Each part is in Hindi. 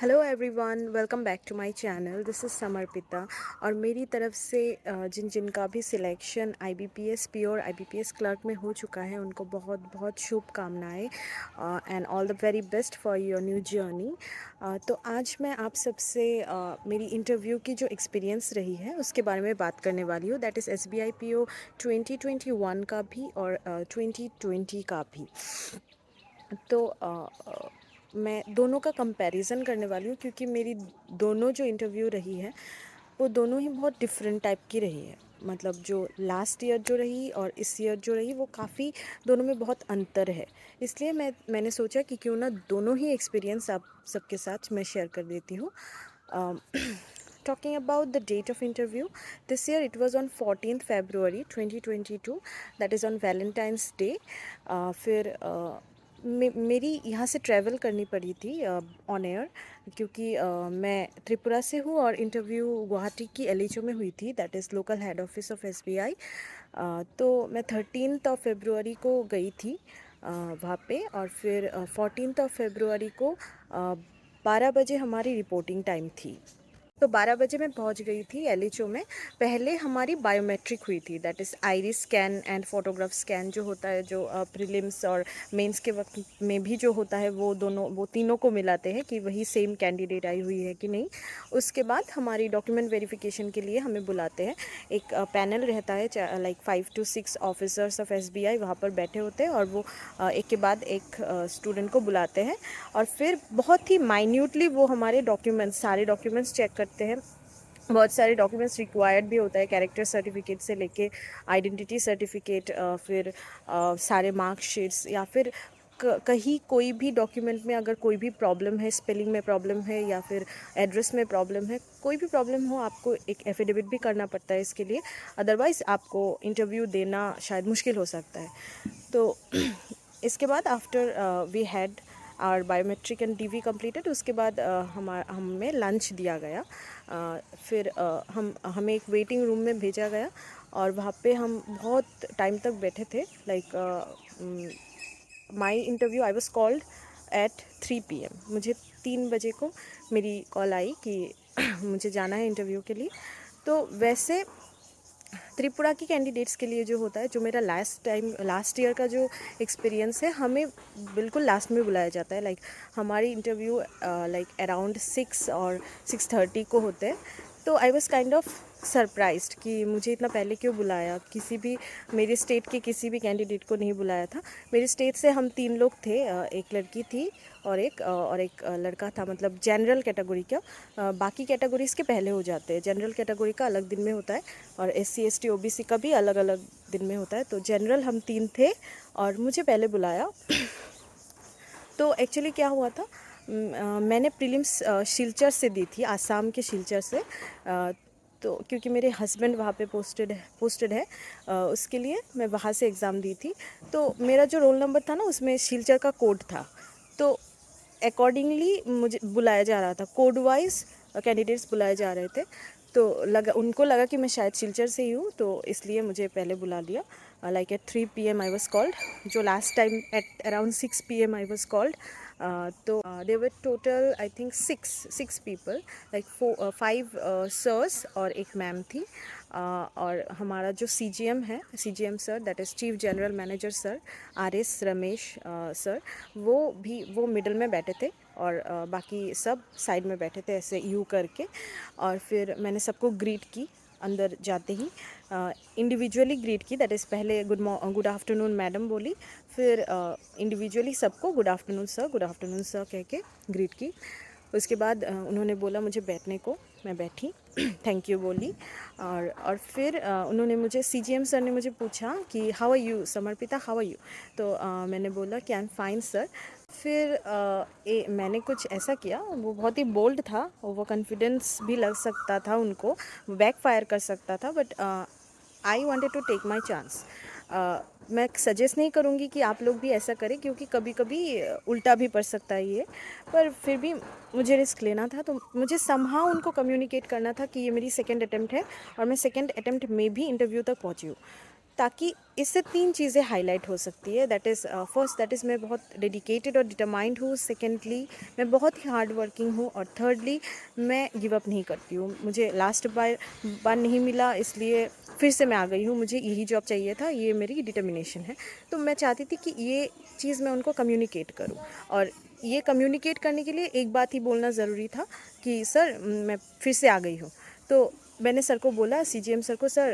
Hello everyone, welcome back to my channel. This is Samarpita. और मेरी तरफ से जिनका भी सिलेक्शन आईबीपीएस प्योर आईबीपीएस क्लर्क में हो चुका है उनको बहुत बहुत शुभकामनाएं and all the very best for your new journey. तो आज मैं आप सबसे मेरी इंटरव्यू की जो एक्सपीरियंस रही है उसके बारे में बात करने वाली हूँ। दैट इज़ एसबीआई पीओ 2021 का भी और 2020 का भी। तो मैं दोनों का कंपैरिजन करने वाली हूँ क्योंकि मेरी दोनों जो इंटरव्यू रही है वो दोनों ही बहुत डिफरेंट टाइप की रही है। मतलब जो लास्ट ईयर जो रही और इस ईयर जो रही वो काफ़ी दोनों में बहुत अंतर है। इसलिए मैंने सोचा कि क्यों ना दोनों ही एक्सपीरियंस आप सबके साथ मैं शेयर कर देती हूँ। Talking about the date of interview, this year it was on 14th February 2022, that is on Valentine's Day. फिर मेरी यहाँ से ट्रैवल करनी पड़ी थी ऑन एयर क्योंकि मैं त्रिपुरा से हूँ और इंटरव्यू गुवाहाटी की एलएचओ में हुई थी, that is local head office of SBI. तो मैं 13th ऑफ फेब्रुअरी को गई थी वहाँ पे। और फिर 14th ऑफ फेब्रुअरी को 12 बजे हमारी रिपोर्टिंग टाइम थी। तो 12 बजे मैं पहुंच गई थी एलएचओ में। पहले हमारी बायोमेट्रिक हुई थी, that is iris scan and photograph scan जो होता है, जो प्रीलिम्स और मेंस के वक्त में भी जो होता है वो तीनों को मिलाते हैं कि वही सेम कैंडिडेट आई हुई है कि नहीं। उसके बाद हमारी डॉक्यूमेंट वेरिफिकेशन के लिए हमें बुलाते हैं। एक पैनल रहता है, like 5 to 6 officers of SBI वहाँ पर बैठे होते हैं और वो एक के बाद एक स्टूडेंट को बुलाते हैं और फिर बहुत ही माइन्यूटली वो हमारे डॉक्यूमेंट्स सारे डॉक्यूमेंट्स चेक करते हैं। बहुत सारे डॉक्यूमेंट्स रिक्वायर्ड भी होता है, कैरेक्टर सर्टिफिकेट से लेके आइडेंटिटी सर्टिफिकेट, फिर सारे मार्कशीट्स या फिर कहीं कोई भी डॉक्यूमेंट में अगर कोई भी प्रॉब्लम है, स्पेलिंग में प्रॉब्लम है या फिर एड्रेस में प्रॉब्लम है, कोई भी प्रॉब्लम हो आपको एक एफिडेविट भी करना पड़ता है इसके लिए। अदरवाइज़ आपको इंटरव्यू देना शायद मुश्किल हो सकता है। तो इसके बाद after we had our biometric and DV completed, उसके बाद हमें लंच दिया गया। फिर हमें एक वेटिंग रूम में भेजा गया और वहाँ पे हम बहुत टाइम तक बैठे थे। Like my interview I was called eight 3 PM। मुझे 3 बजे को मेरी कॉल आई कि मुझे जाना है इंटरव्यू के लिए। तो वैसे त्रिपुरा की कैंडिडेट्स के लिए जो होता है, जो मेरा लास्ट ईयर का जो एक्सपीरियंस है, हमें बिल्कुल लास्ट में बुलाया जाता है। लाइक हमारी इंटरव्यू लाइक अराउंड 6 और 6:30 को होते हैं। तो I was kind of surprised कि मुझे इतना पहले क्यों बुलाया। किसी भी मेरे स्टेट के किसी भी कैंडिडेट को नहीं बुलाया था। मेरे स्टेट से हम 3 लोग थे, एक लड़की थी और एक लड़का था, मतलब जनरल कैटेगरी का। बाकी कैटेगरीज़ के पहले हो जाते हैं। जनरल कैटेगरी का अलग दिन में होता है और SC ST OBC का भी अलग अलग दिन में होता है। तो जनरल हम 3 थे और मुझे पहले बुलाया। तो एक्चुअली क्या हुआ था, मैंने प्रीलिम्स सिलचर से दी थी, आसाम के सिलचर से। तो क्योंकि मेरे हस्बैंड वहाँ पे पोस्टेड है, उसके लिए मैं वहाँ से एग्ज़ाम दी थी। तो मेरा जो रोल नंबर था ना उसमें सिलचर का कोड था, तो अकॉर्डिंगली मुझे बुलाया जा रहा था, कोड वाइज कैंडिडेट्स बुलाए जा रहे थे। तो उनको लगा कि मैं शायद सिलचर से ही हूँ, तो इसलिए मुझे पहले बुला लिया। Like at 3 PM I was called, जो last time at around 6 PM I was called. तो they were total I think six people, like 5 sirs और एक मैम थी। और हमारा जो CGM है, CGM sir, that is chief general manager sir RS Ramesh sir, वो मिडल में बैठे थे और बाकी सब साइड में बैठे थे ऐसे यू करके। और फिर मैंने सबको ग्रीट की अंदर जाते ही, इंडिविजुअली ग्रीट की, दैट इज़ पहले गुड आफ्टरनून मैडम बोली, फिर इंडिविजुअली सबको गुड आफ्टरनून सर कह के ग्रीट की। उसके बाद उन्होंने बोला मुझे बैठने को, मैं बैठी थैंक यू बोली। और फिर उन्होंने मुझे CGM सर ने मुझे पूछा कि how are you Samarpita, how are you. तो मैंने बोला कि आई एम फाइन सर। फिर मैंने कुछ ऐसा किया, वो बहुत ही बोल्ड था, वो कॉन्फिडेंस भी लग सकता था उनको, बैक फायर कर सकता था, but I wanted to take my chance. मैं सजेस्ट नहीं करूँगी कि आप लोग भी ऐसा करें क्योंकि कभी कभी उल्टा भी पड़ सकता है ये, पर फिर भी मुझे रिस्क लेना था। तो मुझे समहाउ उनको कम्युनिकेट करना था कि ये मेरी सेकेंड अटैम्प्ट है और मैं सेकेंड अटैम्प्ट में भी इंटरव्यू तक पहुँची हूँ। ताकि इससे 3 चीज़ें हाईलाइट हो सकती है। That is first, that is मैं बहुत डेडिकेटेड और डिटरमाइंड हूँ। सेकेंडली, मैं बहुत ही हार्ड वर्किंग हूँ। और थर्डली, मैं गिव अप नहीं करती हूँ। मुझे लास्ट बार नहीं मिला, इसलिए फिर से मैं आ गई हूँ। मुझे यही जॉब चाहिए था, ये मेरी डिटर्मिनेशन है। तो मैं चाहती थी कि ये चीज़ मैं उनको कम्युनिकेट करूँ। और ये कम्युनिकेट करने के लिए एक बात ही बोलना ज़रूरी था कि सर, मैं फिर से आ गई हूँ। तो मैंने सर को बोला, सीजीएम सर को, sir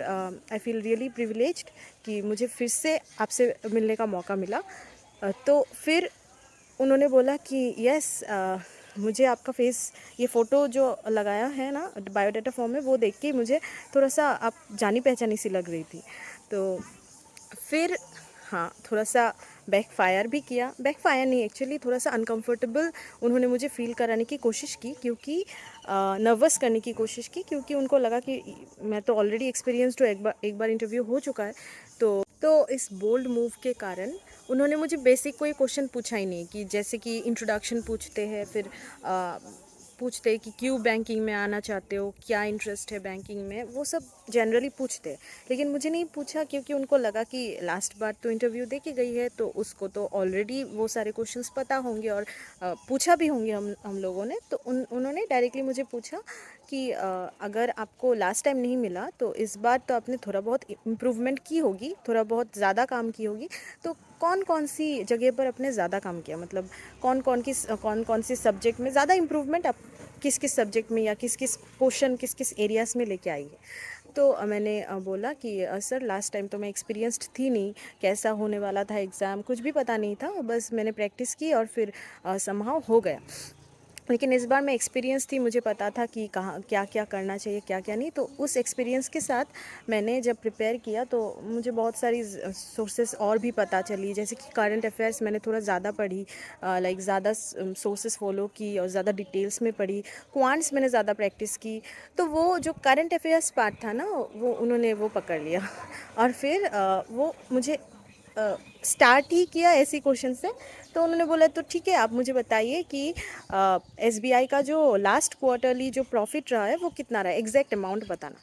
I feel really privileged कि मुझे फिर से आपसे मिलने का मौका मिला। तो फिर उन्होंने बोला कि यस, मुझे आपका फेस, ये फ़ोटो जो लगाया है ना बायोडाटा फॉर्म में, वो देख के मुझे थोड़ा सा आप जानी पहचानी सी लग रही थी। तो फिर हाँ, थोड़ा सा बैकफायर भी किया। बैकफायर नहीं, एक्चुअली थोड़ा सा अनकंफर्टेबल उन्होंने मुझे फ़ील कराने की कोशिश की, क्योंकि नर्वस करने की कोशिश की, क्योंकि उनको लगा कि मैं तो ऑलरेडी एक्सपीरियंस्ड हूँ, एक बार इंटरव्यू हो चुका है। तो इस बोल्ड मूव के कारण उन्होंने मुझे बेसिक कोई क्वेश्चन पूछा ही नहीं, कि जैसे कि इंट्रोडक्शन पूछते हैं, फिर पूछते हैं कि क्यों बैंकिंग में आना चाहते हो, क्या इंटरेस्ट है बैंकिंग में, वो सब जनरली पूछते हैं। लेकिन मुझे नहीं पूछा, क्योंकि उनको लगा कि लास्ट बार तो इंटरव्यू दे के गई है, तो उसको तो ऑलरेडी वो सारे क्वेश्चंस पता होंगे, और पूछा भी होंगे हम लोगों ने। तो उन्होंने डायरेक्टली मुझे पूछा कि अगर आपको लास्ट टाइम नहीं मिला, तो इस बार तो आपने थोड़ा बहुत इम्प्रूवमेंट की होगी, थोड़ा बहुत ज़्यादा काम की होगी। तो कौन कौन सी जगह पर आपने ज़्यादा काम किया, मतलब कौन कौन सी सब्जेक्ट में ज़्यादा इम्प्रूवमेंट आप किस किस सब्जेक्ट में, या किस किस पोर्शन, किस किस एरियाज़ में लेके आई है। तो मैंने बोला कि सर, लास्ट टाइम तो मैं एक्सपीरियंस्ड थी नहीं, कैसा होने वाला था एग्ज़ाम कुछ भी पता नहीं था, बस मैंने प्रैक्टिस की और फिर समहाउ हो गया। लेकिन इस बार मैं एक्सपीरियंस थी, मुझे पता था कि कहाँ क्या क्या करना चाहिए, क्या क्या नहीं। तो उस एक्सपीरियंस के साथ मैंने जब प्रिपेयर किया, तो मुझे बहुत सारी सोर्सेस और भी पता चली, जैसे कि करंट अफेयर्स मैंने थोड़ा ज़्यादा पढ़ी, लाइक ज़्यादा सोर्सेस फॉलो की और ज़्यादा डिटेल्स में पढ़ी। क्वांट्स मैंने ज़्यादा प्रैक्टिस की। तो वो जो करंट अफेयर्स पार्ट था ना, वो उन्होंने वो पकड़ लिया और फिर वो मुझे स्टार्ट ही किया ऐसी क्वेश्चन से। तो उन्होंने बोला, तो ठीक है, आप मुझे बताइए कि एसबीआई का जो लास्ट क्वार्टरली जो प्रॉफिट रहा है वो कितना रहा है, एग्जैक्ट अमाउंट बताना।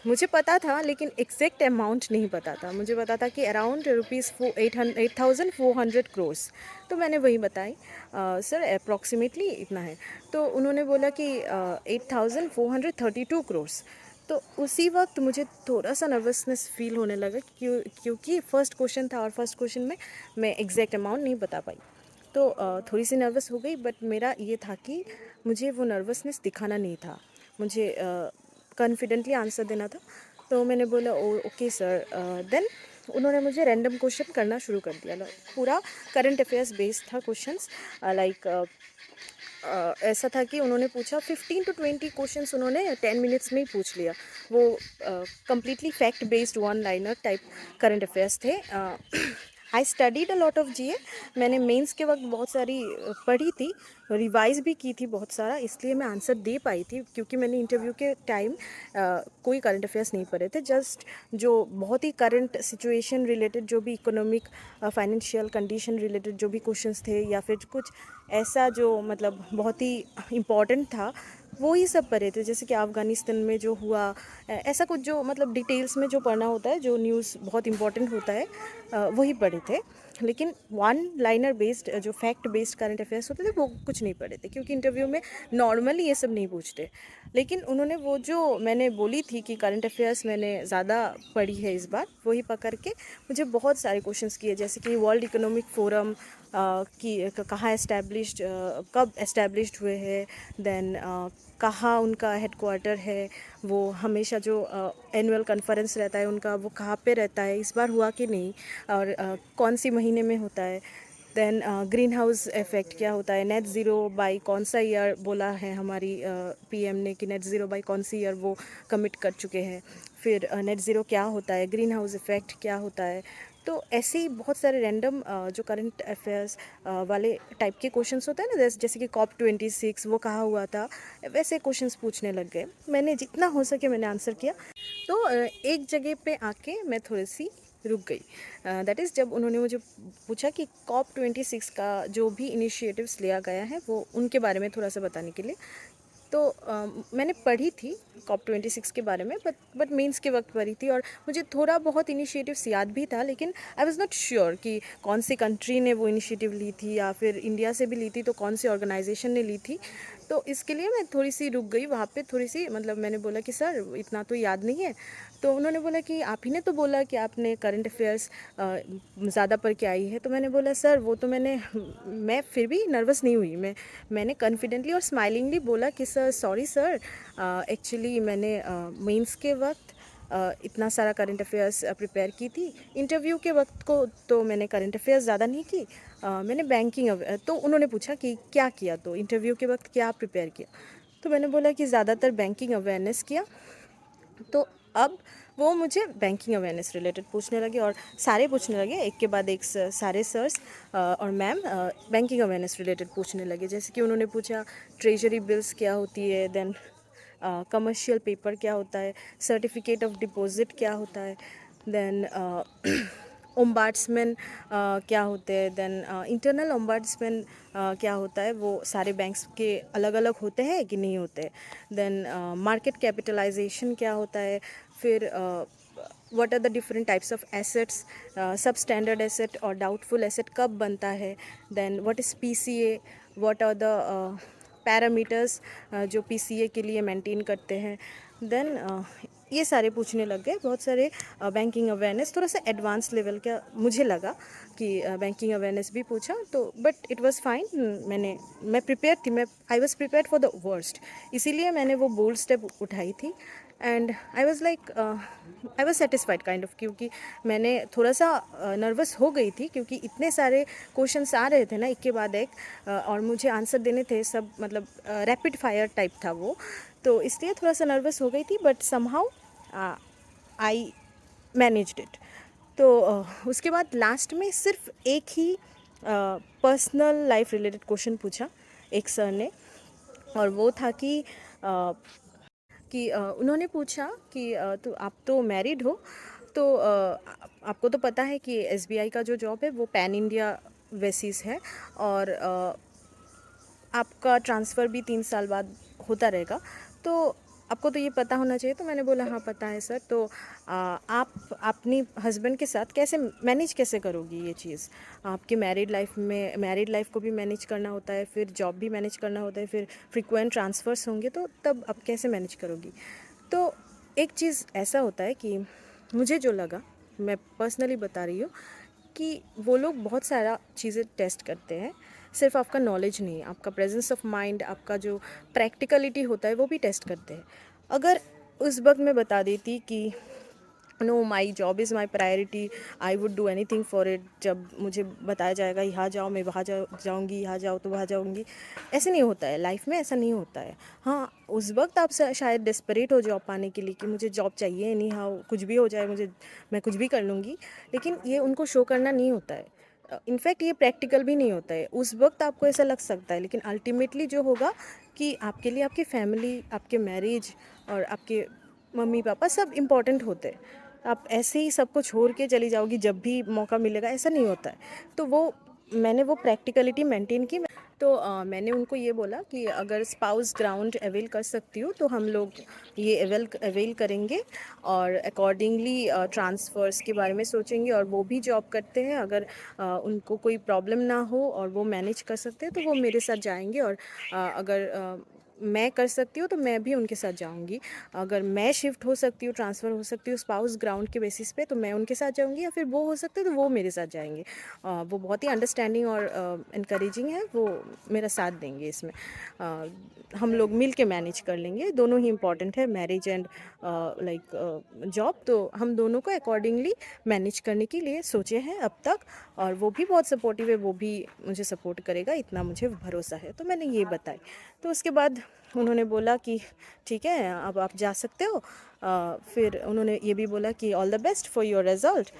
मुझे पता था, लेकिन एग्जैक्ट अमाउंट नहीं पता था। मुझे पता था कि अराउंड रुपीज़ 8400 तो मैंने वही बताई, सर अप्रॉक्सीमेटली इतना है। तो उन्होंने बोला कि 8432 तो उसी वक्त मुझे थोड़ा सा नर्वसनेस फील होने लगा, क्योंकि फ़र्स्ट क्वेश्चन था, और फर्स्ट क्वेश्चन में मैं एग्जैक्ट अमाउंट नहीं बता पाई। तो थोड़ी सी नर्वस हो गई, बट मेरा ये था कि मुझे वो नर्वसनेस दिखाना नहीं था, मुझे कॉन्फिडेंटली आंसर देना था। तो मैंने बोला, ओ ओके सर। देन उन्होंने मुझे रैंडम क्वेश्चन करना शुरू कर दिया। पूरा करंट अफेयर्स बेस्ड था क्वेश्चंस। लाइक ऐसा था कि उन्होंने पूछा 15 to 20 क्वेश्चंस, उन्होंने 10 मिनट्स में ही पूछ लिया। वो completely fact based one liner type current affairs थे। I studied a lot of GA. मैंने मेंस के वक्त बहुत सारी पढ़ी थी, रिवाइज भी की थी बहुत सारा, इसलिए मैं आंसर दे पाई थी, क्योंकि मैंने इंटरव्यू के टाइम कोई करंट अफेयर्स नहीं पढ़े थे। जस्ट जो बहुत ही करंट सिचुएशन रिलेटेड, जो भी इकोनॉमिक फाइनेंशियल कंडीशन रिलेटेड जो भी क्वेश्चंस थे, या फिर कुछ ऐसा जो मतलब बहुत ही इम्पॉर्टेंट था, वो ही सब पढ़े थे। जैसे कि अफ़गानिस्तान में जो हुआ, ऐसा कुछ जो मतलब डिटेल्स में जो पढ़ना होता है, जो न्यूज़ बहुत इंपॉर्टेंट होता है, वही पढ़े थे। लेकिन वन लाइनर बेस्ड, जो फैक्ट बेस्ड करंट अफेयर्स होते थे, वो कुछ नहीं पढ़े थे, क्योंकि इंटरव्यू में नॉर्मली ये सब नहीं पूछते। लेकिन उन्होंने वो जो मैंने बोली थी कि करंट अफेयर्स मैंने ज़्यादा पढ़ी है इस बार, वही पकड़ के मुझे बहुत सारे क्वेश्चंस किए, जैसे कि वर्ल्ड इकोनॉमिक फोरम की कहाँ एस्टैब्लिश्ड, कब एस्टैब्लिश्ड हुए हैं, देन कहाँ उनका हेडक्वार्टर है, वो हमेशा जो एनुअल कॉन्फ्रेंस रहता है उनका, वो कहाँ पे रहता है, इस बार हुआ कि नहीं, और कौन सी महीने में होता है। देन ग्रीन हाउस इफेक्ट क्या होता है, नेट ज़ीरो बाई कौन सा ईयर बोला है हमारी पीएम ने, कि नेट ज़ीरो बाई कौन सी ईयर वो कमिट कर चुके हैं। फिर नेट ज़ीरो क्या होता है, ग्रीन हाउस इफेक्ट क्या होता है। तो ऐसे ही बहुत सारे रैंडम जो करंट अफेयर्स वाले टाइप के क्वेश्चंस होते हैं ना, जैसे कि COP26 वो कहाँ हुआ था, वैसे क्वेश्चंस पूछने लग गए। मैंने जितना हो सके मैंने आंसर किया। तो एक जगह पे आके मैं थोड़ी सी रुक गई। दैट इज़ जब उन्होंने मुझे पूछा कि COP26 का जो भी इनिशिएटिव्स लिया गया है, वो उनके बारे में थोड़ा सा बताने के लिए। तो मैंने पढ़ी थी COP26 के बारे में, बट मेंस के वक्त पढ़ी थी, और मुझे थोड़ा बहुत इनिशिएटिव्स याद भी था, लेकिन आई वाज नॉट श्योर कि कौन सी कंट्री ने वो इनिशिएटिव ली थी, या फिर इंडिया से भी ली थी तो कौन सी ऑर्गेनाइजेशन ने ली थी। तो इसके लिए मैं थोड़ी सी रुक गई वहाँ पे, थोड़ी सी मतलब मैंने बोला कि सर इतना तो याद नहीं है। तो उन्होंने बोला कि आप ही ने तो बोला कि आपने करंट अफेयर्स ज़्यादा पढ़ के आई है। तो मैंने बोला सर वो तो मैं फिर भी नर्वस नहीं हुई, मैंने कॉन्फिडेंटली और स्माइलिंगली बोला कि सर सॉरी सर, एक्चुअली मैंने मेंस के वक्त इतना सारा करंट अफेयर्स प्रिपेयर की थी। इंटरव्यू के वक्त को तो मैंने करंट अफेयर्स ज़्यादा नहीं की, मैंने बैंकिंग। तो उन्होंने पूछा कि क्या किया, तो इंटरव्यू के वक्त क्या प्रिपेयर किया। तो मैंने बोला कि ज़्यादातर बैंकिंग अवेयरनेस किया। तो अब वो मुझे बैंकिंग अवेयरनेस रिलेटेड पूछने लगे, और सारे पूछने लगे, एक के बाद एक सारे सर्स और मैम बैंकिंग अवेयरनेस रिलेटेड पूछने लगे। जैसे कि उन्होंने पूछा ट्रेजरी बिल्स क्या होती है, देन कमर्शियल पेपर क्या होता है, सर्टिफिकेट ऑफ डिपॉजिट क्या होता है, देन ओम्बाड्समैन क्या होते हैं, देन इंटरनल ओम्बाड्समैन क्या होता है, वो सारे बैंक्स के अलग अलग होते हैं कि नहीं होते, देन मार्केट कैपिटलाइजेशन क्या होता है, फिर what are the different types of assets, सब स्टैंडर्ड एसेट और डाउटफुल एसेट कब बनता है, then what is PCA, what are the parameters जो PCA के लिए मेंटेन करते हैं, देन ये सारे पूछने लग गए बहुत सारे। बैंकिंग अवेयरनेस थोड़ा सा एडवांस लेवल का मुझे लगा कि बैंकिंग अवेयरनेस भी पूछा, तो बट इट वाज फाइन। मैं प्रिपेयर थी, मैं I was prepared for the worst, इसीलिए मैंने वो बोल्ड स्टेप उठाई थी। And I was satisfied kind of, क्योंकि मैंने थोड़ा सा नर्वस हो गई थी, क्योंकि इतने सारे क्वेश्चंस आ रहे थे ना एक के बाद एक, और मुझे आंसर देने थे सब, मतलब रैपिड फायर टाइप था वो, तो इसलिए थोड़ा सा नर्वस हो गई थी, but somehow I managed it. तो उसके बाद लास्ट में सिर्फ एक ही पर्सनल लाइफ रिलेटेड क्वेश्चन पूछा एक सर ने, और वो था कि उन्होंने पूछा कि तो आप तो मैरिड हो, तो आपको तो पता है कि SBI का जो जॉब है वो पैन इंडिया बेसिस है, और आपका ट्रांसफ़र भी 3 साल बाद होता रहेगा, तो आपको तो ये पता होना चाहिए। तो मैंने बोला हाँ पता है सर। तो आप अपनी हस्बैंड के साथ कैसे मैनेज कैसे करोगी ये चीज़, आपकी मैरिड लाइफ को भी मैनेज करना होता है, फिर जॉब भी मैनेज करना होता है, फिर फ्रिक्वेंट ट्रांसफ़र्स होंगे, तो तब आप कैसे मैनेज करोगी। तो एक चीज़ ऐसा होता है कि मुझे जो लगा, मैं पर्सनली बता रही हूँ, कि वो लोग बहुत सारा चीज़ें टेस्ट करते हैं, सिर्फ आपका नॉलेज नहीं, आपका प्रेजेंस ऑफ माइंड, आपका जो प्रैक्टिकलिटी होता है वो भी टेस्ट करते हैं। अगर उस वक्त मैं बता देती कि know my job is my priority, I would do any thing for it, जब मुझे बताया जाएगा यहाँ जाओ मैं वहाँ जाऊँगी, यहाँ जाओ तो वहाँ जाऊँगी, ऐसे नहीं होता है लाइफ में, ऐसा नहीं होता है। हाँ उस वक्त आप शायद डेस्परेट हो जॉब पाने के लिए कि मुझे जॉब चाहिए, नहीं हाँ कुछ भी हो जाए मुझे, मैं कुछ भी कर लूँगी, लेकिन ये उनको शो करना नहीं होता है। इनफैक्ट ये प्रैक्टिकल भी नहीं होता है। उस वक्त आपको ऐसा लग सकता है, लेकिन अल्टीमेटली जो होगा कि आपके लिए आपकी फैमिली, आपके मैरिज और आपके मम्मी पापा सब इम्पोर्टेंट होते हैं। आप ऐसे ही सबको छोड़ के चली जाओगी जब भी मौका मिलेगा, ऐसा नहीं होता है। तो वो मैंने वो प्रैक्टिकलिटी मेंटेन की। तो मैंने उनको ये बोला कि अगर स्पाउस ग्राउंड अवेल कर सकती हूँ तो हम लोग ये अवेल करेंगे, और अकॉर्डिंगली ट्रांसफ़र्स के बारे में सोचेंगे, और वो भी जॉब करते हैं, अगर उनको कोई प्रॉब्लम ना हो और वो मैनेज कर सकते हैं तो वो मेरे साथ जाएंगे, और अगर मैं कर सकती हूँ तो मैं भी उनके साथ जाऊँगी। अगर मैं शिफ्ट हो सकती हूँ, ट्रांसफ़र हो सकती हूँ स्पाउस ग्राउंड के बेसिस पे, तो मैं उनके साथ जाऊँगी, या फिर वो हो सकते हैं तो वो मेरे साथ जाएंगे। वो बहुत ही अंडरस्टैंडिंग और इनकरेजिंग है, वो मेरा साथ देंगे इसमें। हम लोग मिल के मैनेज कर लेंगे, दोनों ही इम्पॉर्टेंट है, मैरिज एंड लाइक जॉब, तो हम दोनों को अकॉर्डिंगली मैनेज करने के लिए सोचे हैं अब तक। और वो भी बहुत सपोर्टिव है, वो भी मुझे सपोर्ट करेगा, इतना मुझे भरोसा है। तो मैंने ये बताई। तो उसके बाद उन्होंने बोला कि ठीक है अब आप जा सकते हो। फिर उन्होंने ये भी बोला कि all the best for your result.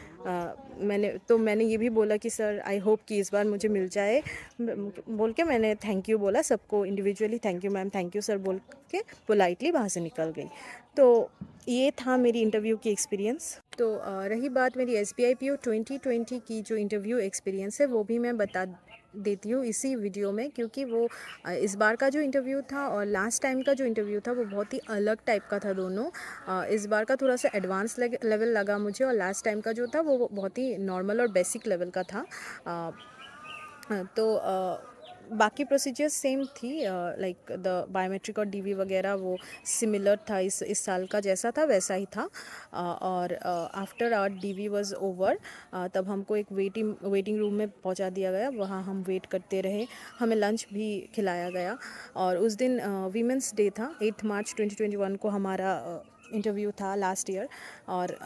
मैंने ये भी बोला कि सर आई होप कि इस बार मुझे मिल जाए, बोल के मैंने थैंक यू बोला सबको individually, thank you ma'am, thank you sir बोल के पोलाइटली वहाँ से निकल गई। तो ये था मेरी इंटरव्यू की एक्सपीरियंस। तो रही बात मेरी SBI PO 2020 की जो इंटरव्यू एक्सपीरियंस है, वो भी मैं बता देती हूँ इसी वीडियो में, क्योंकि वो इस बार का जो इंटरव्यू था और लास्ट टाइम का जो इंटरव्यू था वो बहुत ही अलग टाइप का था दोनों। इस बार का थोड़ा सा एडवांस लेवल लगा मुझे, और लास्ट टाइम का जो था वो बहुत ही नॉर्मल और बेसिक लेवल का था। तो बाकी प्रोसीजर्स सेम थी, लाइक द बायोमेट्रिक और डीवी वगैरह वो सिमिलर था, इस साल का जैसा था वैसा ही था। और after our DV was over, तब हमको एक वेटिंग रूम में पहुंचा दिया गया। वहाँ हम वेट करते रहे, हमें लंच भी खिलाया गया। और उस दिन वीमेंस डे था, 8 मार्च 2021 को हमारा इंटरव्यू था लास्ट ईयर। और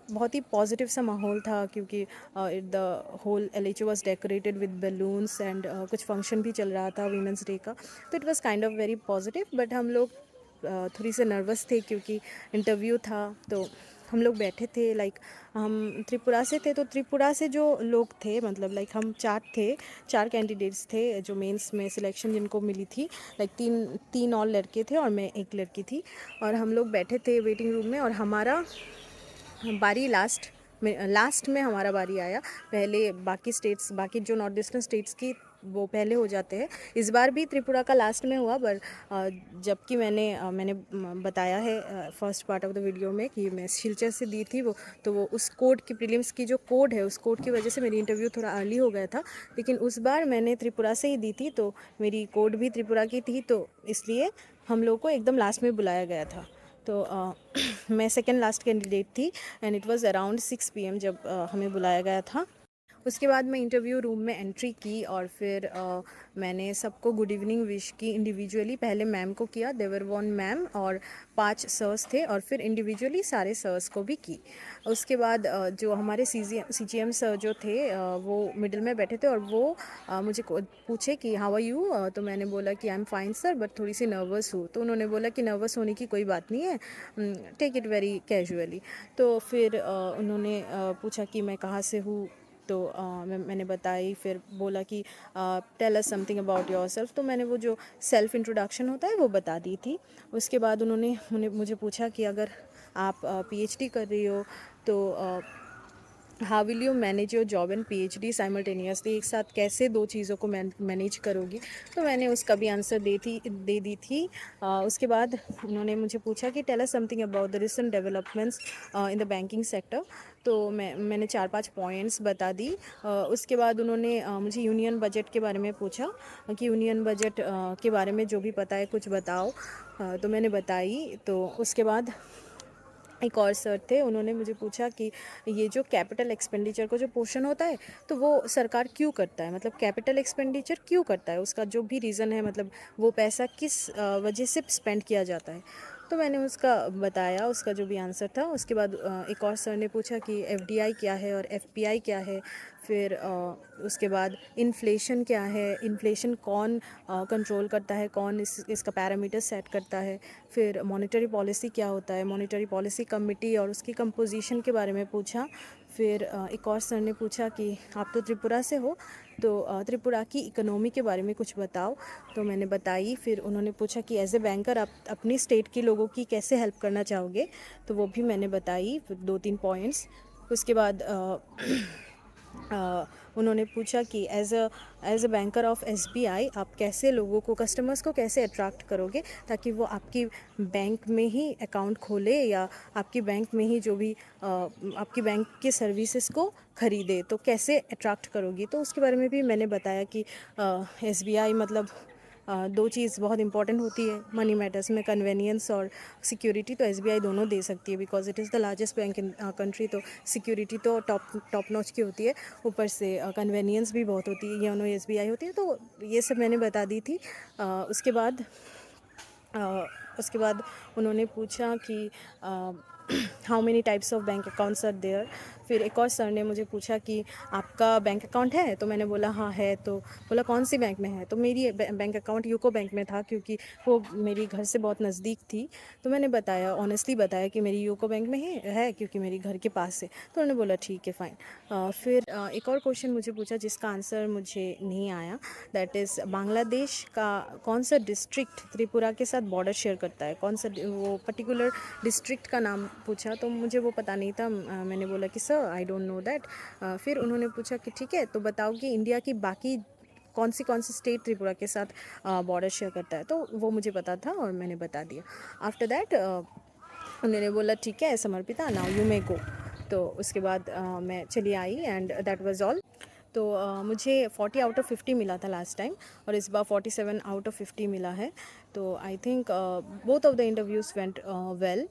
बहुत ही पॉजिटिव सा माहौल था, क्योंकि the whole LHO was decorated with balloons and कुछ फंक्शन भी चल रहा था वीमेंस डे का। तो it was kind of very positive, but हम लोग थोड़ी से नर्वस थे क्योंकि इंटरव्यू था। तो हम लोग बैठे थे, लाइक हम त्रिपुरा से थे, तो त्रिपुरा से जो लोग थे, मतलब लाइक हम चार कैंडिडेट्स थे जो मेंस में सिलेक्शन जिनको मिली थी। लाइक तीन और लड़के थे और मैं एक लड़की थी। और हम लोग बैठे थे वेटिंग रूम में, और हमारा बारी लास्ट में हमारा बारी आया। पहले बाकी जो नॉर्थ ईस्टर्न स्टेट्स की वो पहले हो जाते हैं। इस बार भी त्रिपुरा का लास्ट में हुआ, पर जबकि मैंने बताया है first part of the video में कि मैं सिलचर से दी थी वो, तो वो उस कोड की प्रीलिम्स की जो कोड है उस कोड की वजह से मेरी इंटरव्यू थोड़ा अर्ली हो गया था। लेकिन उस बार मैंने त्रिपुरा से ही दी थी, तो मेरी कोड भी त्रिपुरा की थी, तो इसलिए हम लोग को एकदम लास्ट में बुलाया गया था। तो मैं सेकेंड लास्ट कैंडिडेट थी, and it was around 6 PM जब हमें बुलाया गया था। उसके बाद मैं इंटरव्यू रूम में एंट्री की, और फिर मैंने सबको गुड इवनिंग विश की इंडिविजुअली। पहले मैम को किया, देवर वन मैम और 5 सर्स थे, और फिर इंडिविजुअली सारे सर्स को भी की। उसके बाद जो हमारे CGM सर जो थे वो मिडिल में बैठे थे, और वो मुझे पूछे कि हाउ आर यू। तो मैंने बोला कि I am fine sir, but थोड़ी सी नर्वस हूँ। तो उन्होंने बोला कि नर्वस होने की कोई बात नहीं है, टेक इट वेरी कैजुअली। तो फिर उन्होंने पूछा कि मैं कहाँ से हूँ, तो मैंने बताई। फिर बोला कि tell us something about yourself. तो मैंने वो जो सेल्फ इंट्रोडक्शन होता है वो बता दी थी। उसके बाद उन्होंने मुझे पूछा कि अगर आप PhD कर रही हो तो how will you manage your job and PhD simultaneously, एक साथ कैसे दो चीज़ों को मैनेज करोगी। तो मैंने उसका भी आंसर दे दी थी। उसके बाद उन्होंने मुझे पूछा कि tell us something about the recent developments in the banking sector. तो मैंने 4-5 पॉइंट्स बता दी। उसके बाद उन्होंने मुझे यूनियन बजट के बारे में पूछा कि यूनियन बजट के बारे में जो भी पता है कुछ बताओ। तो मैंने बताई। तो उसके बाद एक और सर थे, उन्होंने मुझे पूछा कि ये जो कैपिटल एक्सपेंडिचर का जो पोर्शन होता है तो वो सरकार क्यों करता है, मतलब कैपिटल एक्सपेंडिचर क्यों करता है, उसका जो भी रीज़न है, मतलब वो पैसा किस वजह से स्पेंड किया जाता है। तो मैंने उसका बताया, उसका जो भी आंसर था। उसके बाद एक और सर ने पूछा कि FDI क्या है और FPI क्या है। फिर उसके बाद इन्फ्लेशन क्या है, इन्फ्लेशन कौन कंट्रोल करता है, कौन इसका पैरामीटर सेट करता है। फिर मॉनेटरी पॉलिसी क्या होता है, मॉनेटरी पॉलिसी कमेटी और उसकी कंपोजिशन के बारे में पूछा। फिर एक और सर ने पूछा कि आप तो त्रिपुरा से हो, तो त्रिपुरा की इकोनॉमी के बारे में कुछ बताओ। तो मैंने बताई। फिर उन्होंने पूछा कि एज ए बैंकर आप अपनी स्टेट के लोगों की कैसे हेल्प करना चाहोगे, तो वो भी मैंने बताई, 2-3 पॉइंट्स। उसके बाद उन्होंने पूछा कि as a banker of SBI आप कैसे लोगों को, कस्टमर्स को कैसे अट्रैक्ट करोगे ताकि वो आपकी बैंक में ही अकाउंट खोले, या आपकी बैंक में ही जो भी आपकी बैंक के सर्विसेज को ख़रीदे, तो कैसे अट्रैक्ट करोगी। तो उसके बारे में भी मैंने बताया कि SBI मतलब दो चीज़ बहुत इंपॉर्टेंट होती है मनी मैटर्स में, कन्वेनियंस और सिक्योरिटी। तो SBI दोनों दे सकती है, because it is the largest bank in country. तो सिक्योरिटी तो टॉप नॉच की होती है, ऊपर से कन्वेनियंस भी बहुत होती है, योनो SBI होती है। तो ये सब मैंने बता दी थी। उसके बाद उन्होंने पूछा कि how many types of bank accounts are there. फिर एक और सर ने मुझे पूछा कि आपका बैंक अकाउंट है, तो मैंने बोला हाँ है। तो बोला कौन सी बैंक में है, तो मेरी बैंक अकाउंट यूको बैंक में था, क्योंकि वो मेरी घर से बहुत नज़दीक थी। तो मैंने बताया, ऑनेस्टली बताया कि मेरी यूको बैंक में है क्योंकि मेरी घर के पास है। तो उन्होंने बोला ठीक है फ़ाइन। फिर एक और क्वेश्चन मुझे पूछा जिसका आंसर मुझे नहीं आया, दैट इज़ बांग्लादेश का कौन सा डिस्ट्रिक्ट त्रिपुरा के साथ बॉर्डर शेयर करता है, कौन सा वो पर्टिकुलर डिस्ट्रिक्ट का नाम पूछा। तो मुझे वो पता नहीं था। मैंने बोला कि sir I don't know that. फिर उन्होंने पूछा कि ठीक है, तो बताओ कि इंडिया की बाकी कौन सी स्टेट त्रिपुरा के साथ बॉर्डर शेयर करता है, तो वो मुझे पता था और मैंने बता दिया। आफ्टर दैट उन्होंने बोला ठीक है समर्पिता, नाउ यू मे गो। तो उसके बाद मैं चली आई एंड दैट वाज ऑल। तो मुझे 40 आउट ऑफ 50 मिला था लास्ट टाइम, और इस बार 47 आउट ऑफ 50 मिला है। तो I think both of the interviews went well.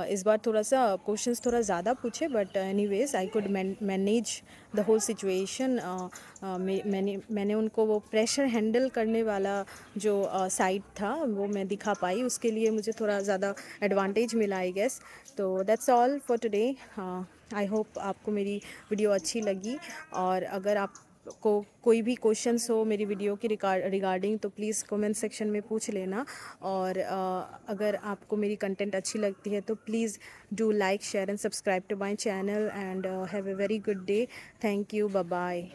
इस बार थोड़ा सा क्वेश्चंस थोड़ा ज़्यादा पूछे, but anyways I could manage the whole situation. मैंने उनको वो प्रेशर हैंडल करने वाला जो साइड था वो मैं दिखा पाई, उसके लिए मुझे थोड़ा ज़्यादा एडवांटेज मिला आई गेस। तो that's all for today. I hope आपको मेरी वीडियो अच्छी लगी, और अगर आपको कोई भी क्वेश्चंस हो मेरी वीडियो की रिगार्डिंग तो प्लीज़ कमेंट सेक्शन में पूछ लेना। और अगर आपको मेरी कंटेंट अच्छी लगती है तो please do like, share and subscribe to my channel, and have a very good day. Thank you, bye bye.